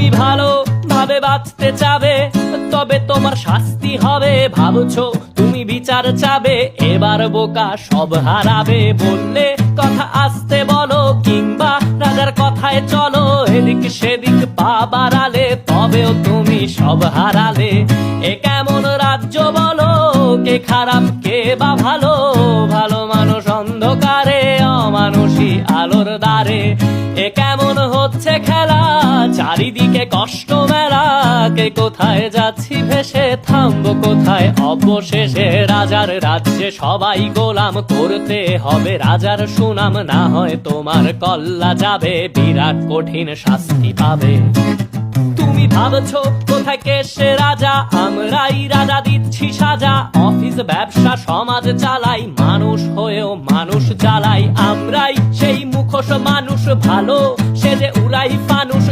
তুমি ভালো ভাবে বাঁচতে চাবে, তবে তোমার শাস্তি হবে। ভাবছো তুমি বিচার চাবে, এবার বোকা সব হারাবে। বললে কথা আসতে বলো, কিংবা রাজার কথায় চলো, এদিক সেদিক পা বাড়ালে তবেও তুমি সব হারালে। এ কেমন রাজ্য বলো, কে খারাপ কে বা ভালো? ভালো মানুষ অন্ধকারে, অমানুষী আলোর দ্বারে। এ কেমন হচ্ছে খেলা, চারিদিকে কষ্ট মেলা। কে কোথায় যাচ্ছি ভেসে, থামবো কোথায় অবশেষে? রাজার রাজ্যে সবাই গোলাম, করতে হবে রাজার সুনাম। না হয় তোমার কল্লা যাবে, বিরাট কঠিন শাস্তি পাবে। তুমি ভাবছো কোথায় কে সে রাজা, আমরাই রাজা দিচ্ছি সাজা। অফিস ব্যবসা সমাজ চালাই, মানুষ হয়েও মানুষ জ্বালাই। আমরাই সেই মুখোশ মানুষ ভালো, সে যে উড়াই ফানুষ।